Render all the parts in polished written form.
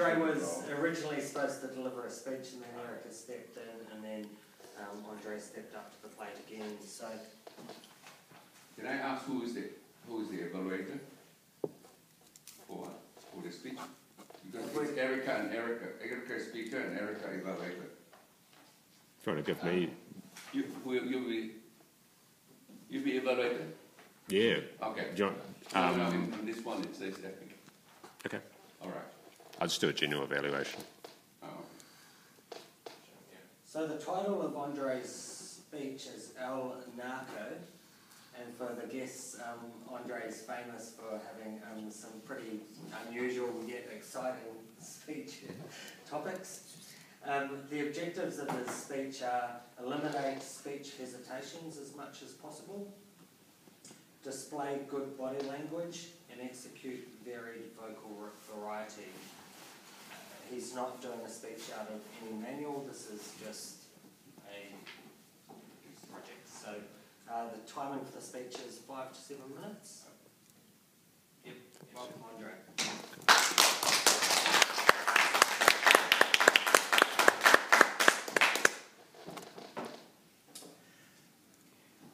Andre was originally supposed to deliver a speech, and then Erica stepped in, and then Andre stepped up to the plate again. So, can I ask who is the evaluator for the speech? Because it's Erica and Erica. Erica is speaker and Erica evaluator. If you want to give me... You'll be evaluated? Yeah. Okay. John, no, in this one it says that. Okay. All right. I'll just do a general evaluation. Oh. So the title of Andre's speech is El Narco, and for the guests, Andre is famous for having some pretty unusual yet exciting speech topics. The objectives of his speech are eliminate speech hesitations as much as possible, display good body language, and execute varied vocal variety. He's not doing a speech out of any manual, this is just a project. So the timing for the speech is 5 to 7 minutes. Yep, welcome Andre.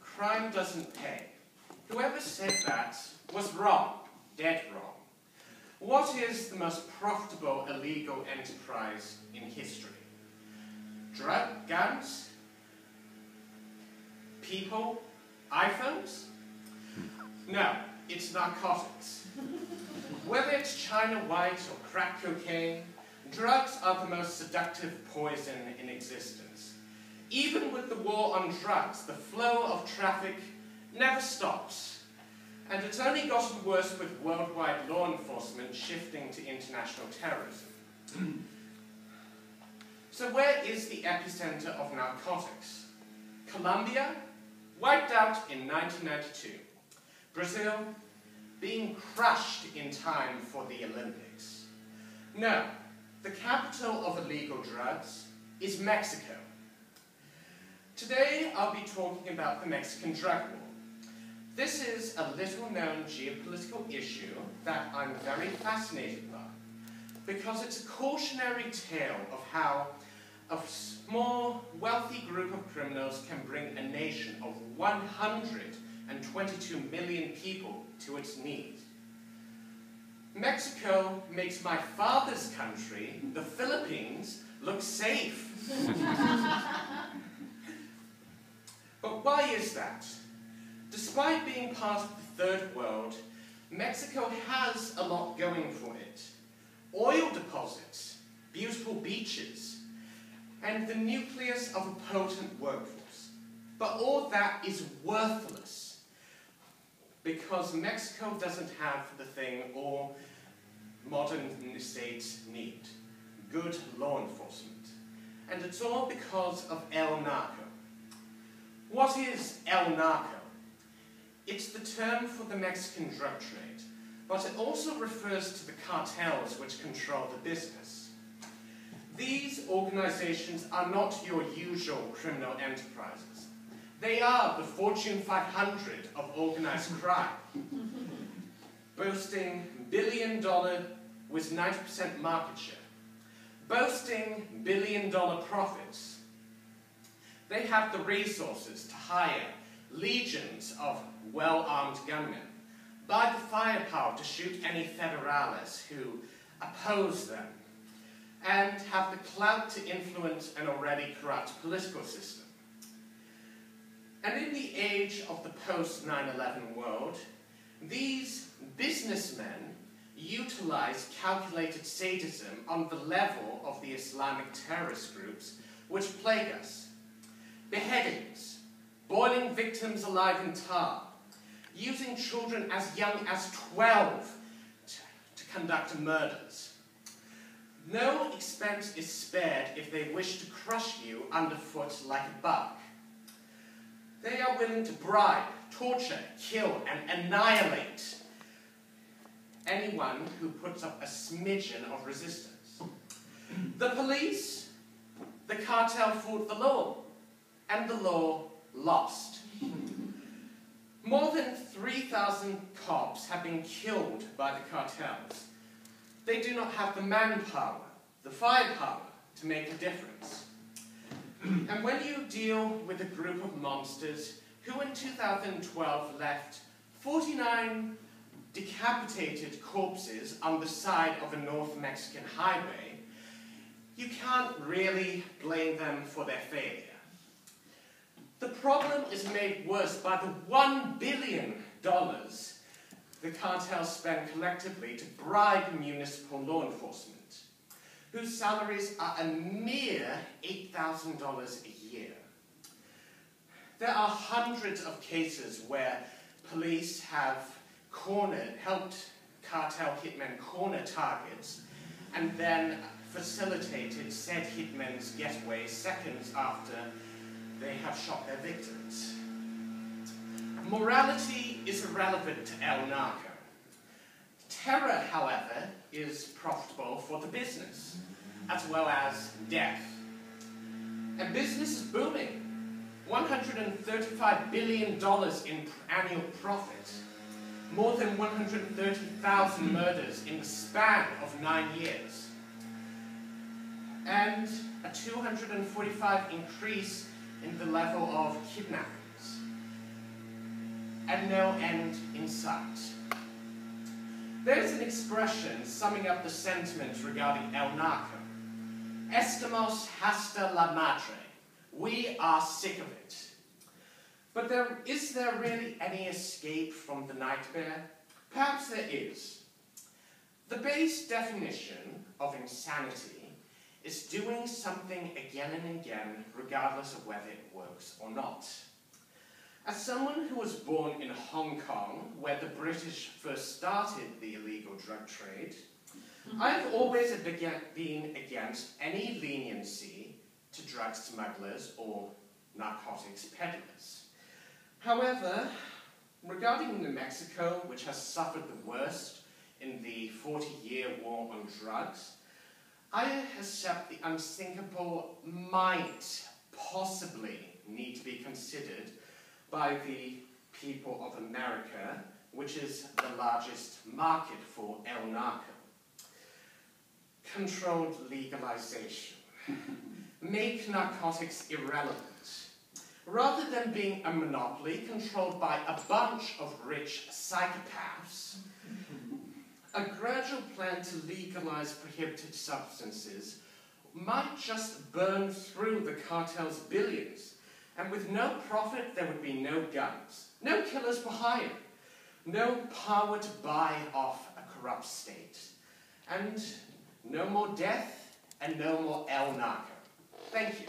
Crime doesn't pay. Whoever said that was wrong, dead wrong. What is the most profitable illegal enterprise in history? Guns? People? iPhones? No, it's narcotics. Whether it's China White or crack cocaine, drugs are the most seductive poison in existence. Even with the war on drugs, the flow of traffic never stops. And it's only gotten worse with worldwide law enforcement shifting to international terrorism. So where is the epicenter of narcotics? Colombia, wiped out in 1992. Brazil, being crushed in time for the Olympics. No, the capital of illegal drugs is Mexico. Today, I'll be talking about the Mexican drug war. This is a little-known geopolitical issue that I'm very fascinated by, because it's a cautionary tale of how a small, wealthy group of criminals can bring a nation of 122 million people to its knees. Mexico makes my father's country, the Philippines, look safe. But why is that? Despite being part of the third world, Mexico has a lot going for it. Oil deposits, beautiful beaches, and the nucleus of a potent workforce. But all that is worthless, because Mexico doesn't have the thing all modern states need: good law enforcement. And it's all because of El Narco. What is El Narco? It's the term for the Mexican drug trade, but it also refers to the cartels which control the business. These organizations are not your usual criminal enterprises. They are the Fortune 500 of organized crime, boasting billion-dollar with 90% market share, boasting billion-dollar profits. They have the resources to hire legions of well-armed gunmen, buy the firepower to shoot any federales who oppose them, and have the clout to influence an already corrupt political system. And in the age of the post-9/11 world, these businessmen utilize calculated sadism on the level of the Islamic terrorist groups which plague us. Beheadings, boiling victims alive in tar, using children as young as 12 to conduct murders. No expense is spared if they wish to crush you underfoot like a bug. They are willing to bribe, torture, kill, and annihilate anyone who puts up a smidgen of resistance. The police, the cartel fought the law, and the law lost. More than 3,000 cops have been killed by the cartels. they do not have the manpower, the firepower to make a difference. And when you deal with a group of monsters who in 2012 left 49 decapitated corpses on the side of a North Mexican highway, you can't really blame them for their failure. The problem is made worse by the $1 billion the cartels spend collectively to bribe municipal law enforcement, whose salaries are a mere $8,000 a year. There are hundreds of cases where police have helped cartel hitmen corner targets and then facilitated said hitmen's getaway seconds after they have shot their victims. Morality is irrelevant to El Narco. Terror, however, is profitable for the business, as well as death. And business is booming. $135 billion in annual profit. More than 130,000 murders in the span of 9 years. And a 245 increase in the level of kidnappings. And no end in sight. There's an expression summing up the sentiment regarding El Narco. Estamos hasta la madre. We are sick of it. But is there really any escape from the nightmare? Perhaps there is. The base definition of insanity is doing something again and again, regardless of whether it works or not. As someone who was born in Hong Kong, where the British first started the illegal drug trade, I have always been against any leniency to drug smugglers or narcotics peddlers. However, regarding New Mexico, which has suffered the worst in the 40-year war on drugs, I accept the unthinkable might possibly need to be considered by the people of America, which is the largest market for El Narco. Controlled legalization. Make narcotics irrelevant. Rather than being a monopoly controlled by a bunch of rich psychopaths, a gradual plan to legalize prohibited substances might just burn through the cartel's billions. And with no profit, there would be no guns, no killers for hire, no power to buy off a corrupt state, and no more death and no more El Narco. Thank you.